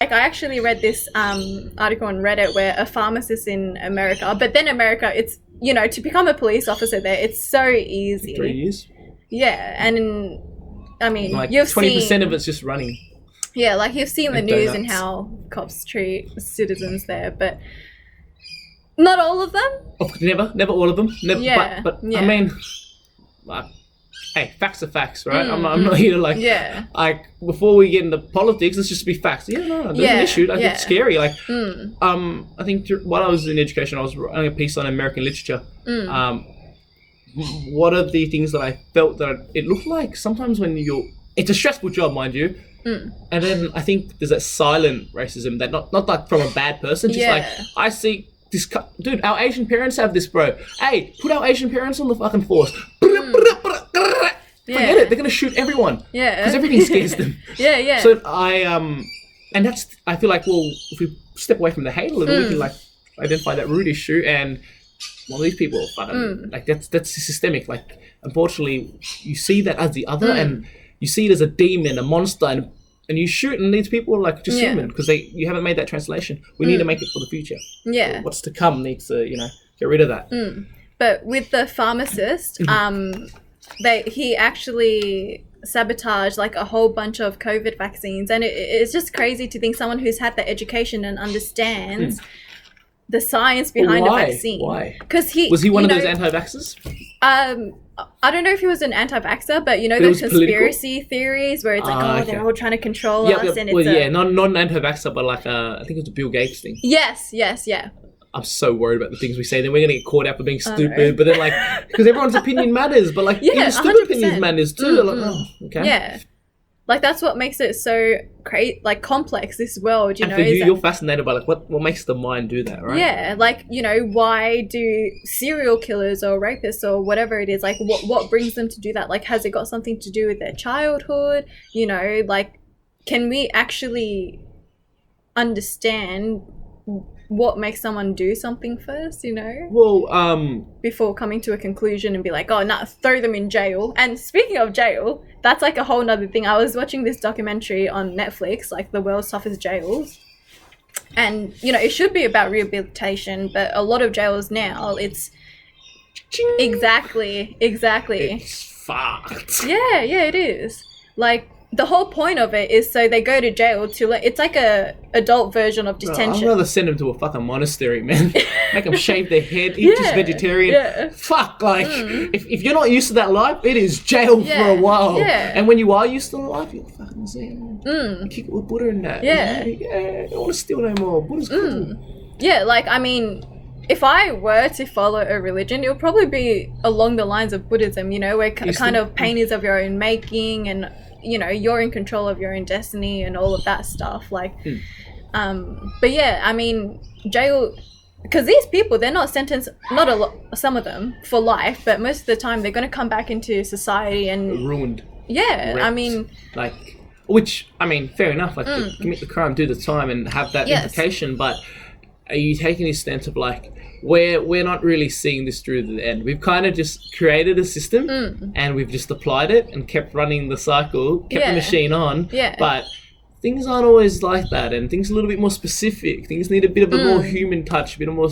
like I actually read this article on Reddit where a pharmacist in America, but then America, it's, you know, to become a police officer there, it's so easy. 3 years. Yeah, and I mean, Like you've 20% seen, of it's just running. yeah, like you've seen the And news donuts. and how cops treat citizens there, but not all of them. Oh, never all of them. Never, Yeah, but yeah. I mean, like, hey, facts are facts, right? I'm not here to like, Yeah. like before we get into politics, let's just be facts. Yeah, no, there's an issue. Like, it's scary. Like, I think while I was in education, I was writing a piece on American literature. One of the things that I felt that it looked like sometimes when it's a stressful job, mind you. And then I think there's that silent racism that not like from a bad person, just like I see this dude. Our Asian parents have this, bro. Hey, put our Asian parents on the fucking force. Forget it. They're gonna shoot everyone. Yeah, because everything scares them. Yeah. So and that's I feel like, well, if we step away from the hate a little, we can like identify that root issue and. Well, these people are fucking like that's systemic. Like, unfortunately, you see that as the other, and you see it as a demon, a monster, and you shoot, and these people are like just human because you haven't made that translation. We need to make it for the future. Yeah, so what's to come needs to get rid of that. But with the pharmacist, he actually sabotaged like a whole bunch of COVID vaccines, and it's just crazy to think someone who's had the education and understands. The science behind the vaccine. Why? Because was he one of those anti-vaxxers? I don't know if he was an anti-vaxxer, but you know those conspiracy theories where it's like, they're all trying to control us, and it's not an anti-vaxxer, but like I think it was the Bill Gates thing. Yes. I'm so worried about the things we say. Then we're gonna get caught out for being stupid, but then like because everyone's opinion matters, but like even stupid 100%. opinions matters too. Like, okay. Yeah. Like that's what makes it so like complex, this world, you know. For you're fascinated by like what makes the mind do that, right? Yeah, like, you know, why do serial killers or rapists or whatever it is, like what brings them to do that? Like, has it got something to do with their childhood? You know, like, can we actually understand what makes someone do something first, you know? Well, before coming to a conclusion and be like, oh, nah, throw them in jail. And speaking of jail, that's like a whole nother thing. I was watching this documentary on Netflix, like the world's toughest jails. And, you know, it should be about rehabilitation, but a lot of jails now, it's exactly. It's fucked. Yeah, it is. Like, the whole point of it is so they go to jail to it's like a adult version of detention. I'd rather send them to a fucking monastery, man. Make them shave their head, eat just vegetarian. Yeah. Fuck, like if you're not used to that life, it is jail for a while. Yeah. And when you are used to the life, you're fucking zen. Kick it with Buddha and that. Yeah. I don't want to steal no more. Buddha's cool. Yeah, like, I mean, if I were to follow a religion, it would probably be along the lines of Buddhism, you know, where kind of pain is of your own making, and you know, you're in control of your own destiny and all of that stuff. Like, but yeah, I mean, jail, because these people, they're not sentenced, not a lot, some of them, for life, but most of the time they're going to come back into society and ruined. Yeah, wrecked. I mean, like, which I mean, fair enough. Like, commit the crime, do the time, and have that implication. But are you taking this stance of like, we're not really seeing this through to the end? We've kind of just created a system and we've just applied it and kept running the cycle, kept the machine on. Yeah. But things aren't always like that, and things are a little bit more specific. Things need a bit of a more human touch, a bit of more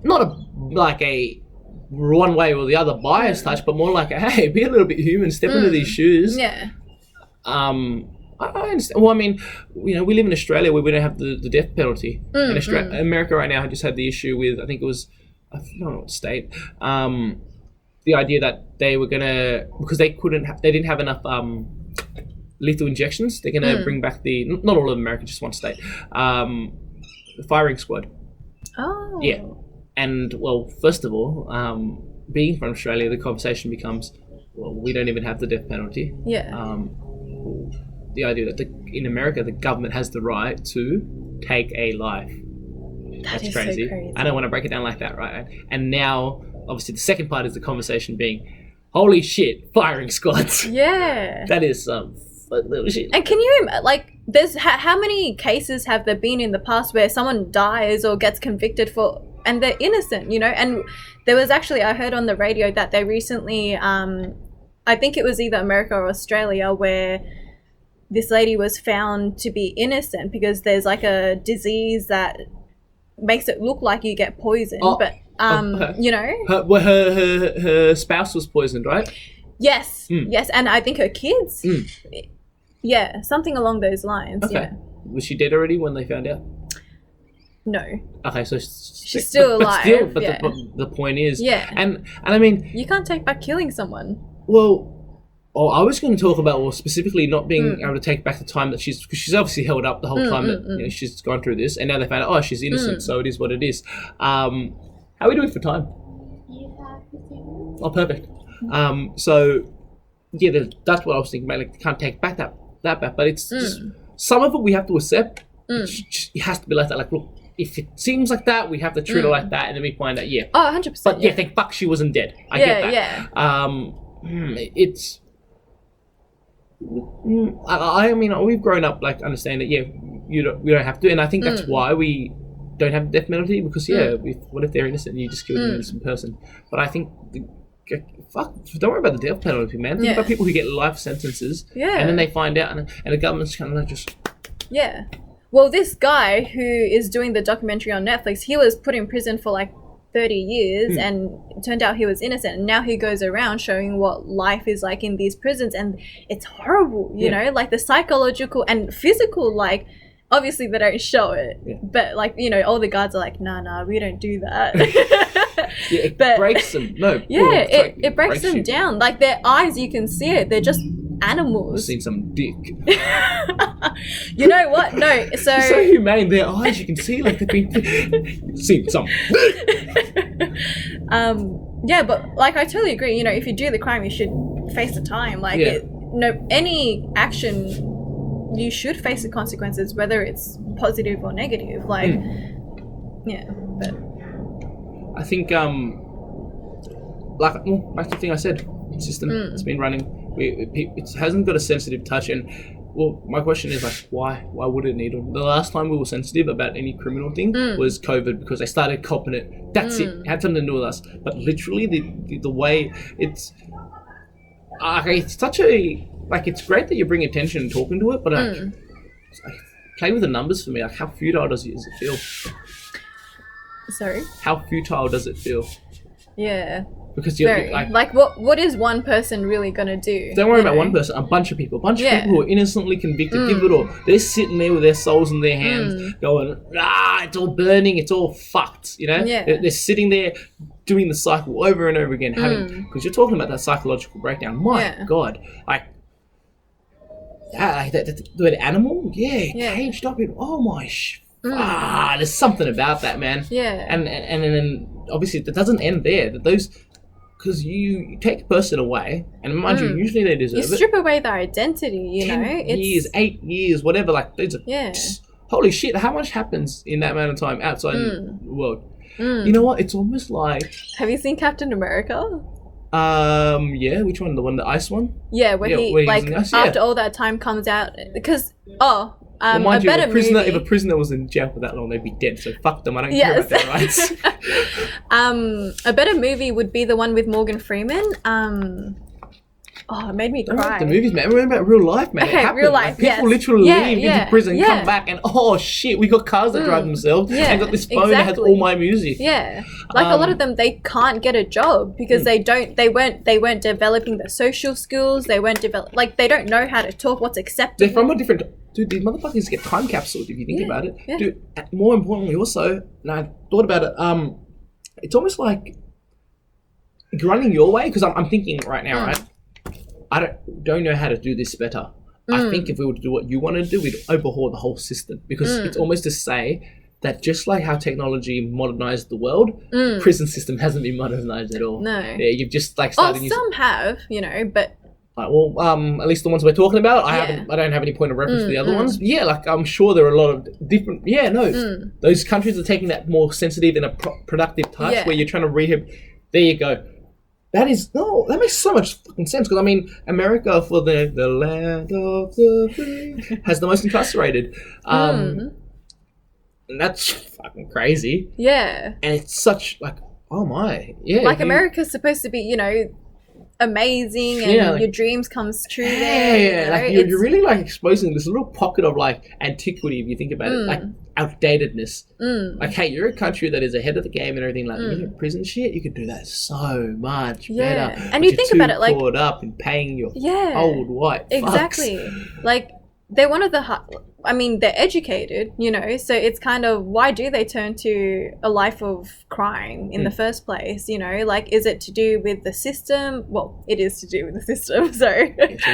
not a one way or the other bias touch, but more like a, hey, be a little bit human, step into these shoes. Yeah. I understand. Well, I mean, you know, we live in Australia where we don't have the death penalty. In America right now just had the issue with, I think it was, I don't know what state, the idea that they were gonna, because they didn't have enough lethal injections, they're gonna bring back not all of America, just one state, the firing squad. Oh. Yeah. And well, first of all, being from Australia, the conversation becomes, well, we don't even have the death penalty. Yeah. The idea that in America, the government has the right to take a life. That's crazy. So crazy. I don't want to break it down like that, right? And now, obviously, the second part is the conversation being, holy shit, firing squads. Yeah. That is some little shit. And can you, like, there's how many cases have there been in the past where someone dies or gets convicted for, and they're innocent, you know? And there was actually, I heard on the radio that they recently, I think it was either America or Australia, where this lady was found to be innocent because there's like a disease that makes it look like you get poisoned, but you know, her spouse was poisoned, right? Yes, yes, and I think her kids. Yeah, something along those lines. Okay. Yeah. Was she dead already when they found out? No. Okay, so she's still alive. But the point is, and I mean, you can't take back killing someone. Well, I was going to talk about specifically not being able to take back the time that because she's obviously held up the whole time that you know, she's gone through this, and now they found out she's innocent, so it is what it is. How are we doing for time? You have 15 minutes. Oh, perfect. So yeah, that's what I was thinking about. Like, can't take back that back, but it's just some of it we have to accept. It has to be like that. Like, look, if it seems like that, we have to treat her like that, and then we find out, 100%. But yeah, thank fuck she wasn't dead. I get that. It's. I mean, we've grown up like understand that. We don't have to, and I think that's why we don't have the death penalty because what if they're innocent and you just killed an innocent person? But I think. Don't worry about the death penalty, man. Think about people who get life sentences, and then they find out, and the government's kind of like just. Yeah. Well, this guy who is doing the documentary on Netflix, he was put in prison for like 30 years and it turned out he was innocent. And now he goes around showing what life is like in these prisons. And it's horrible, you know, like the psychological and physical, like, obviously they don't show it. But like, you know, all the guards are like, nah, we don't do that. It breaks them. No. It breaks them down. Like their eyes, you can see it. They're just animals. I've seen some dick. You know what? No, so humane. Their eyes, you can see like they've been seen some. Yeah, but like I totally agree. You know, if you do the crime, you should face the time. Like any action, you should face the consequences, whether it's positive or negative. Like, but I think like the thing I said, system it's been running. It hasn't got a sensitive touch, and my question is like, why would it need them? The last time we were sensitive about any criminal thing was COVID because they started copping it. That's it had something to do with us. But literally the way it's such a like it's great that you bring attention and talking to it, but play with the numbers for me. Like, how futile does it feel? Sorry? How futile does it feel? Yeah. Because you're like what is one person really gonna do? Don't worry about one person. A bunch of people. People who are innocently convicted. Give it all. They're sitting there with their souls in their hands, going, it's all burning. It's all fucked. You know. Yeah. They're sitting there doing the cycle over and over again. Because you're talking about that psychological breakdown. My God, like the animal. Caged up in. Oh my. There's something about that, man. Yeah. And then obviously it doesn't end there. Because you take a person away, and mind you, usually they deserve it. You strip away their identity, you know? 10 years, 8 years, whatever. Like, holy shit, how much happens in that amount of time outside the world? You know what? It's almost like... Have you seen Captain America? Yeah, which one? The one, the ice one? Yeah, where he like, after all that time comes out... Because, mind you, if a prisoner was in jail for that long, they'd be dead. So fuck them. I don't care about their rights. A better movie would be the one with Morgan Freeman. It made me cry. The movies, man. Remember about real life, man. Okay, real life. Like, people literally leave into prison, come back, and oh shit, we got cars that drive themselves, and got this phone that has all my music. Yeah, like a lot of them, they can't get a job because they weren't developing the social skills. They don't know how to talk. What's acceptable? They're from a different. Dude, these motherfuckers get time capsuled if you think about it. Yeah. Dude, more importantly also, and I thought about it, it's almost like running your way, because I'm thinking right now, right? I don't know how to do this better. I think if we were to do what you want to do, we'd overhaul the whole system, because it's almost to say that just like how technology modernized the world, the prison system hasn't been modernized at all. No. Yeah, you've just like started some have, you know, but... at least the ones we're talking about, I don't have any point of reference for the other ones. Yeah, like I'm sure there are a lot of different. Yeah, no, those countries are taking that more sensitive and a productive touch where you're trying to rehab. There you go. That makes so much fucking sense, because I mean, America, for the land of the free, has the most incarcerated. And that's fucking crazy. Yeah. And it's such like, oh my, yeah. Like America's supposed to be, you know, amazing and Yeah, like- your dreams comes true there. Like you're really like exposing this little pocket of like antiquity if you think about it, like outdatedness. Like, hey, you're a country that is ahead of the game and everything. Like, you know, prison shit, you could do that so much better. And but you you're think too about it, like, caught up in paying your old white exactly. fucks. Like, they're one of the. I mean, they're educated, you know, so it's kind of, why do they turn to a life of crime in the first place, you know? Like, is it to do with the system? Well, it is to do with the system, so... It's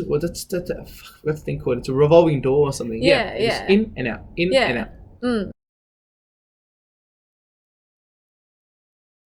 what's the thing called? It's a revolving door or something. Yeah. It's in and out, in and out.